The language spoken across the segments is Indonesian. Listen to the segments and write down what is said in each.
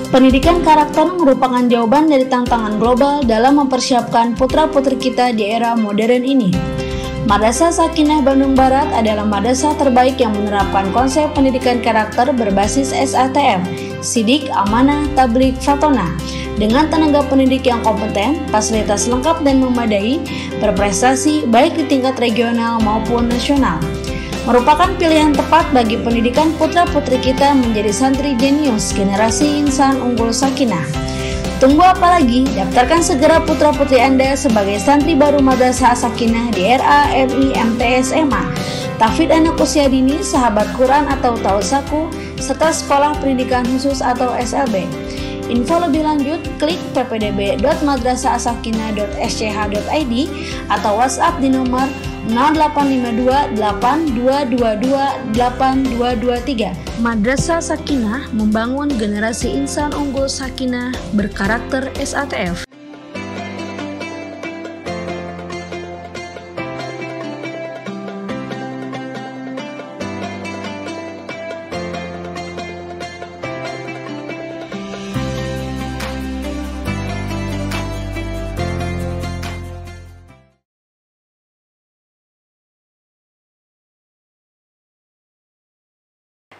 Pendidikan karakter merupakan jawaban dari tantangan global dalam mempersiapkan putra-putri kita di era modern ini. Madrasah Sakinah Bandung Barat adalah madrasah terbaik yang menerapkan konsep pendidikan karakter berbasis SATM, Sidik, Amanah, Tabligh, Fatonah, dengan tenaga pendidik yang kompeten, fasilitas lengkap dan memadai, berprestasi baik di tingkat regional maupun nasional. Merupakan pilihan tepat bagi pendidikan putra-putri kita menjadi santri jenius generasi insan unggul Sakinah. Tunggu apa lagi? Daftarkan segera putra-putri Anda sebagai santri baru Madrasah Sakinah di RA MI MTS MA, tahfidz anak usia dini, sahabat Quran atau tausaku, serta sekolah pendidikan khusus atau SLB. Info lebih lanjut, klik ppdb.madrasahasakinah.sch.id atau WhatsApp di nomor 0852 8222 8223. Madrasah Sakinah membangun generasi insan unggul Sakinah berkarakter SATF.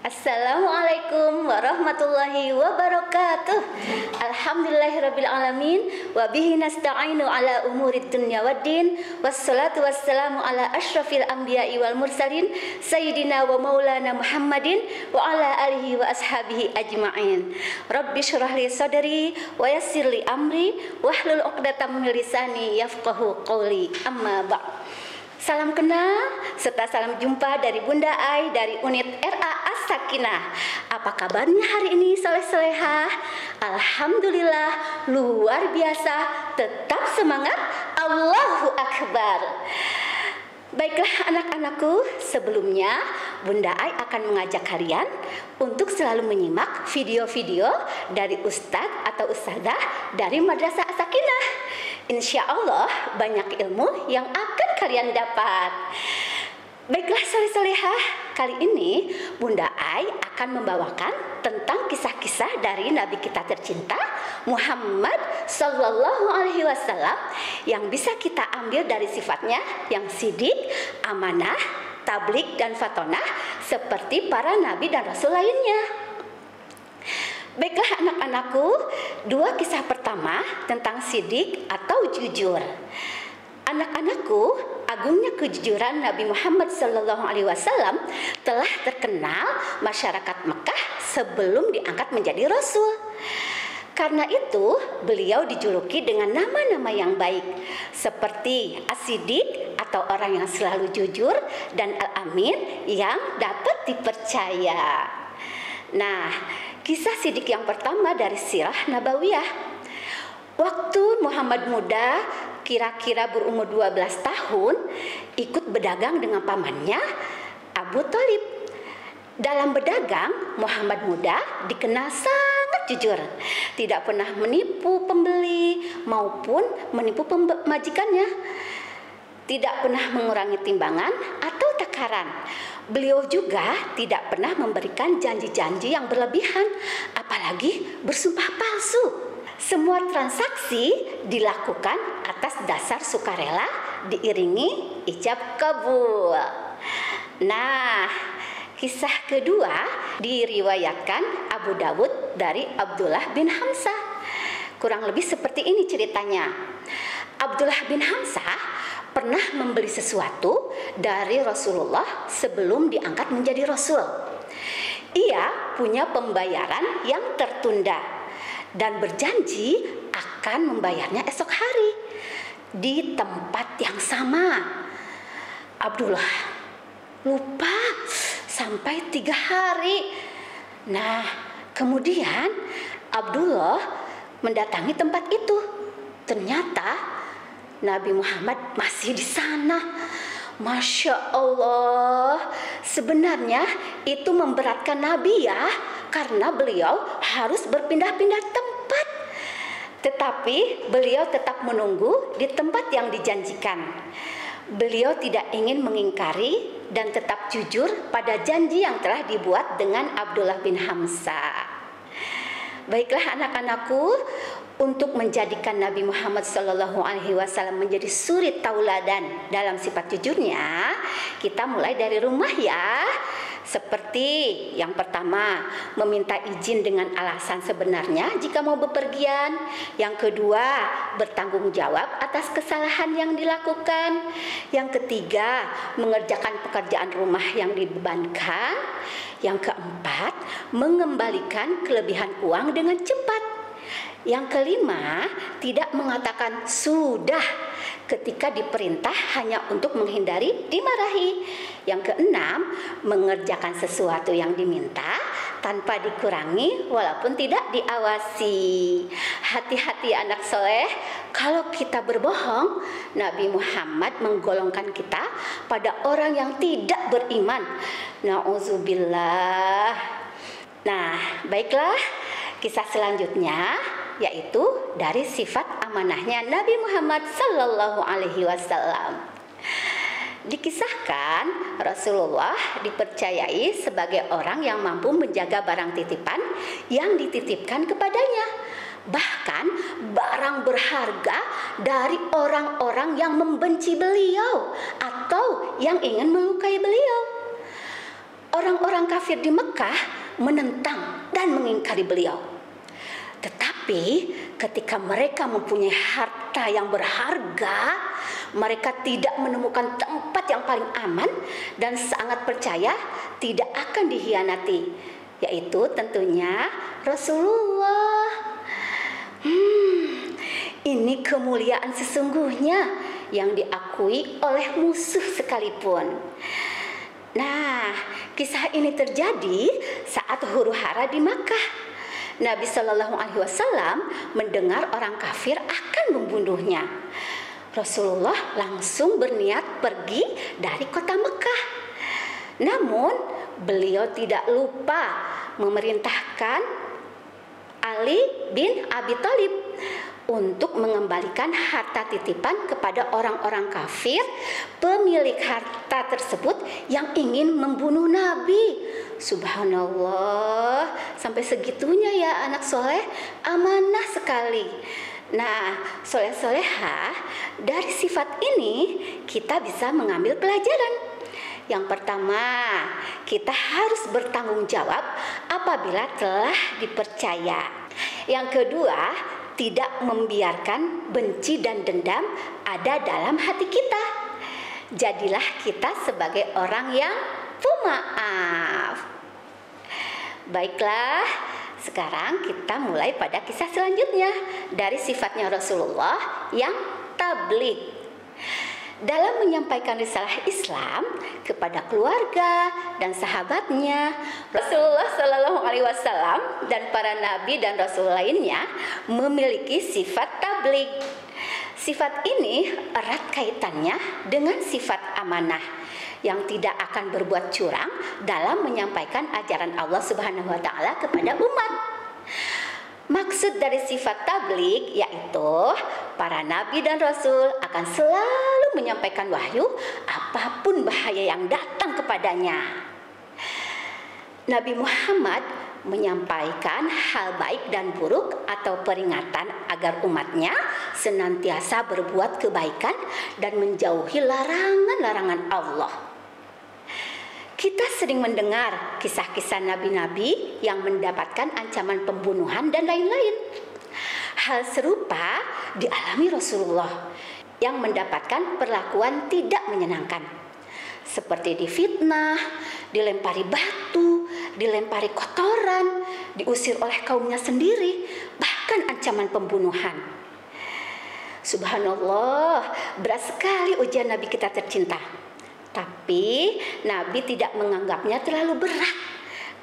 Assalamualaikum warahmatullahi wabarakatuh. Alhamdulillahirabbil alamin wa bihi nasta'inu ala umurid dunya waddin. Wassalatu wassalamu ala asyrafil anbiya'i wal mursalin sayyidina wa maulana Muhammadin wa ala alihi wa ashabihi ajma'in. Rabbi syrah li sadri wa yassir li amri wahlul 'uqdatam min lisani yafqahu qawli. Amma ba'd. Salam kenal serta salam jumpa dari Bunda Ai dari unit RA As-Sakinah. Apa kabarnya hari ini soleh-solehah? Alhamdulillah luar biasa, tetap semangat, Allahu Akbar. Baiklah anak-anakku, sebelumnya Bunda Ai akan mengajak kalian untuk selalu menyimak video-video dari Ustadz atau Ustadzah dari Madrasah As-Sakinah. Insya Allah banyak ilmu yang akan kalian dapat. Baiklah soleh-solehah, kali ini Bunda Ai akan membawakan tentang kisah-kisah dari Nabi kita tercinta Muhammad Sallallahu Alaihi Wasallam yang bisa kita ambil dari sifatnya yang sidik, amanah, tabligh dan fatonah seperti para nabi dan rasul lainnya. Baiklah anak-anakku, dua kisah pertama tentang sidik atau jujur. Anak-anakku, agungnya kejujuran Nabi Muhammad SAW telah terkenal masyarakat Mekah sebelum diangkat menjadi Rasul. Karena itu, beliau dijuluki dengan nama-nama yang baik, seperti As-Siddiq atau orang yang selalu jujur, dan Al-Amin yang dapat dipercaya. Nah, kisah sidik yang pertama dari sirah Nabawiyah. Waktu Muhammad muda, kira-kira berumur 12 tahun, ikut berdagang dengan pamannya Abu Thalib. Dalam berdagang, Muhammad muda dikenal sangat jujur, tidak pernah menipu pembeli maupun menipu majikannya, tidak pernah mengurangi timbangan atau takaran. Beliau juga tidak pernah memberikan janji-janji yang berlebihan, apalagi bersumpah palsu. Semua transaksi dilakukan atas dasar sukarela diiringi ijab kabul. Nah, kisah kedua diriwayatkan Abu Dawud dari Abdullah bin Hamzah. Kurang lebih seperti ini ceritanya. Abdullah bin Hamzah pernah membeli sesuatu dari Rasulullah sebelum diangkat menjadi Rasul. Ia punya pembayaran yang tertunda dan berjanji akan membayarnya esok hari di tempat yang sama. Abdullah lupa sampai 3 hari. Nah, kemudian Abdullah mendatangi tempat itu. Ternyata Nabi Muhammad masih di sana. Masya Allah, sebenarnya itu memberatkan Nabi ya, karena beliau harus berpindah-pindah tempat. Tetapi beliau tetap menunggu di tempat yang dijanjikan. Beliau tidak ingin mengingkari dan tetap jujur pada janji yang telah dibuat dengan Abdullah bin Hamzah. Baiklah anak-anakku, untuk menjadikan Nabi Muhammad SAW menjadi suri tauladan dalam sifat jujurnya, kita mulai dari rumah ya. Seperti yang pertama, meminta izin dengan alasan sebenarnya jika mau bepergian. Yang kedua, bertanggung jawab atas kesalahan yang dilakukan. Yang ketiga, mengerjakan pekerjaan rumah yang dibebankan. Yang keempat, mengembalikan kelebihan uang dengan cepat. Yang kelima, tidak mengatakan sudah ketika diperintah hanya untuk menghindari dimarahi. Yang keenam, mengerjakan sesuatu yang diminta tanpa dikurangi walaupun tidak diawasi. Hati-hati anak soleh, kalau kita berbohong, Nabi Muhammad menggolongkan kita pada orang yang tidak beriman. Na'udzubillah. Nah, baiklah, kisah selanjutnya yaitu dari sifat amanahnya Nabi Muhammad sallallahu alaihi wasallam. Dikisahkan Rasulullah dipercayai sebagai orang yang mampu menjaga barang titipan yang dititipkan kepadanya, bahkan barang berharga dari orang-orang yang membenci beliau atau yang ingin melukai beliau. Orang-orang kafir di Mekah menentang dan mengingkari beliau. Tetapi ketika mereka mempunyai harta yang berharga, mereka tidak menemukan tempat yang paling aman dan sangat percaya tidak akan dikhianati, yaitu tentunya Rasulullah. Ini kemuliaan sesungguhnya yang diakui oleh musuh sekalipun. Nah, kisah ini terjadi saat huru-hara di Makkah. Nabi Shallallahu Alaihi Wasallam mendengar orang kafir akan membunuhnya. Rasulullah langsung berniat pergi dari kota Mekah. Namun beliau tidak lupa memerintahkan Ali bin Abi Thalib untuk mengembalikan harta titipan kepada orang-orang kafir pemilik harta tersebut yang ingin membunuh Nabi. Subhanallah, sampai segitunya ya anak soleh, amanah sekali. Nah, soleh-solehah, dari sifat ini kita bisa mengambil pelajaran. Yang pertama, kita harus bertanggung jawab apabila telah dipercaya. Yang kedua, tidak membiarkan benci dan dendam ada dalam hati kita. Jadilah kita sebagai orang yang pemaaf. Baiklah, sekarang kita mulai pada kisah selanjutnya dari sifatnya Rasulullah yang tabligh. Dalam menyampaikan risalah Islam kepada keluarga dan sahabatnya, Rasulullah Shallallahu Alaihi Wasallam dan para nabi dan rasul lainnya memiliki sifat tabligh. Sifat ini erat kaitannya dengan sifat amanah yang tidak akan berbuat curang dalam menyampaikan ajaran Allah Subhanahu Wa Taala kepada umat. Maksud dari sifat tabligh yaitu para nabi dan rasul akan selalu menyampaikan wahyu apapun bahaya yang datang kepadanya. Nabi Muhammad menyampaikan hal baik dan buruk atau peringatan agar umatnya senantiasa berbuat kebaikan dan menjauhi larangan-larangan Allah. Kita sering mendengar kisah-kisah nabi-nabi yang mendapatkan ancaman pembunuhan dan lain-lain. Hal serupa dialami Rasulullah yang mendapatkan perlakuan tidak menyenangkan, seperti difitnah, dilempari batu, dilempari kotoran, diusir oleh kaumnya sendiri, bahkan ancaman pembunuhan. Subhanallah, berat sekali ujian Nabi kita tercinta. Tapi Nabi tidak menganggapnya terlalu berat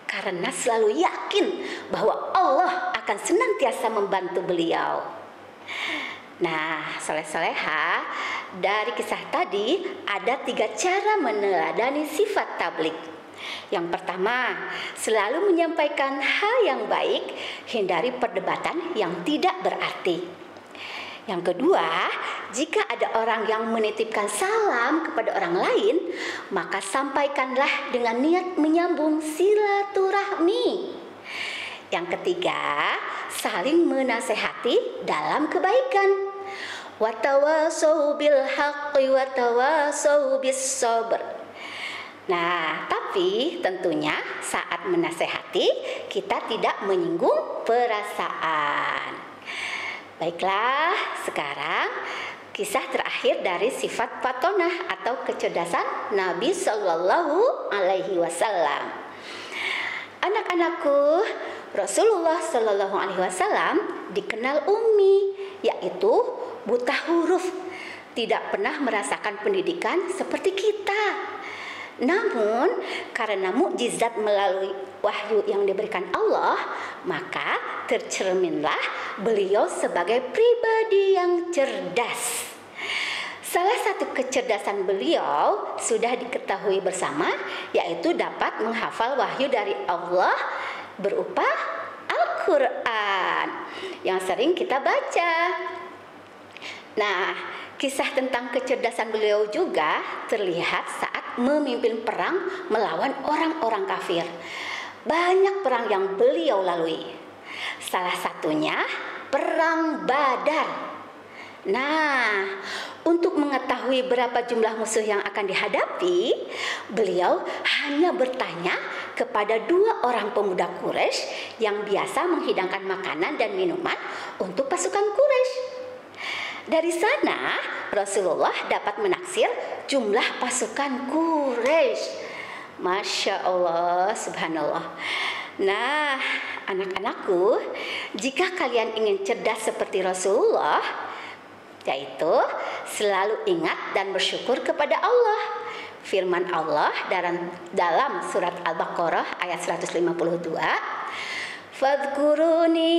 karena selalu yakin bahwa Allah akan senantiasa membantu beliau. Nah, soleh-soleha, dari kisah tadi ada 3 cara meneladani sifat tabligh. Yang pertama, selalu menyampaikan hal yang baik, hindari perdebatan yang tidak berarti. Yang kedua, jika ada orang yang menitipkan salam kepada orang lain, maka sampaikanlah dengan niat menyambung silaturahmi. Yang ketiga, saling menasehati dalam kebaikan. Watawasau bil haqqi watawasau bis sabr. Nah, tapi tentunya saat menasehati kita tidak menyinggung perasaan. Baiklah, sekarang kisah terakhir dari sifat fatonah atau kecerdasan Nabi Shallallahu Alaihi Wasallam. Anak-anakku, Rasulullah Shallallahu Alaihi Wasallam dikenal ummi, yaitu buta huruf, tidak pernah merasakan pendidikan seperti kita. Namun karena mukjizat melalui wahyu yang diberikan Allah, maka tercerminlah beliau sebagai pribadi yang cerdas. Salah satu kecerdasan beliau sudah diketahui bersama, yaitu dapat menghafal wahyu dari Allah berupa Al-Quran yang sering kita baca. Nah, kisah tentang kecerdasan beliau juga terlihat saat memimpin perang melawan orang-orang kafir. Banyak perang yang beliau lalui. Salah satunya Perang Badar. Nah, untuk mengetahui berapa jumlah musuh yang akan dihadapi, beliau hanya bertanya kepada 2 orang pemuda Quraisy yang biasa menghidangkan makanan dan minuman untuk pasukan Quraisy. Dari sana Rasulullah dapat menaksir jumlah pasukan Quraisy. Masya Allah, subhanallah. Nah, anak-anakku, jika kalian ingin cerdas seperti Rasulullah, yaitu selalu ingat dan bersyukur kepada Allah. Firman Allah dalam surat Al-Baqarah ayat 152, Fadhkuruni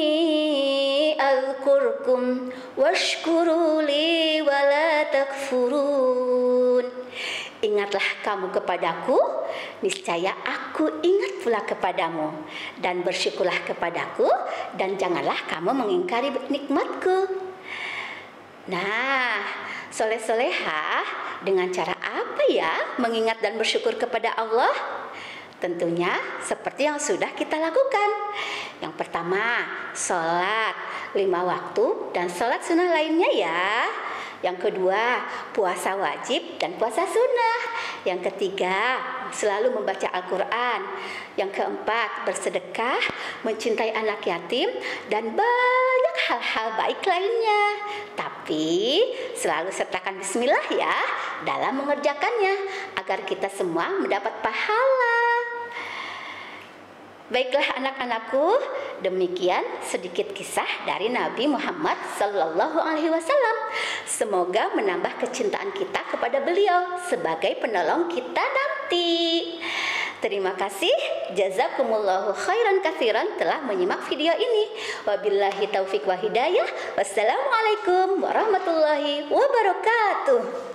azkurkum washkuruli wala takfurun. Ingatlah kamu kepadaku, niscaya aku ingat pula kepadamu, dan bersyukurlah kepadaku, dan janganlah kamu mengingkari nikmatku. Nah, soleh-solehah dengan cara apa ya mengingat dan bersyukur kepada Allah? Tentunya seperti yang sudah kita lakukan. Yang pertama, sholat 5 waktu dan sholat sunnah lainnya ya. Yang kedua, puasa wajib dan puasa sunnah. Yang ketiga, selalu membaca Al-Quran. Yang keempat, bersedekah, mencintai anak yatim, dan banyak hal-hal baik lainnya. Tapi selalu sertakan bismillah ya dalam mengerjakannya, agar kita semua mendapat pahala. Baiklah anak-anakku, demikian sedikit kisah dari Nabi Muhammad Sallallahu Alaihi Wasallam. Semoga menambah kecintaan kita kepada beliau sebagai penolong kita nanti. Terima kasih, jazakumullahu khairan katsiran telah menyimak video ini. Wabillahi taufik wa hidayah. Wassalamualaikum warahmatullahi wabarakatuh.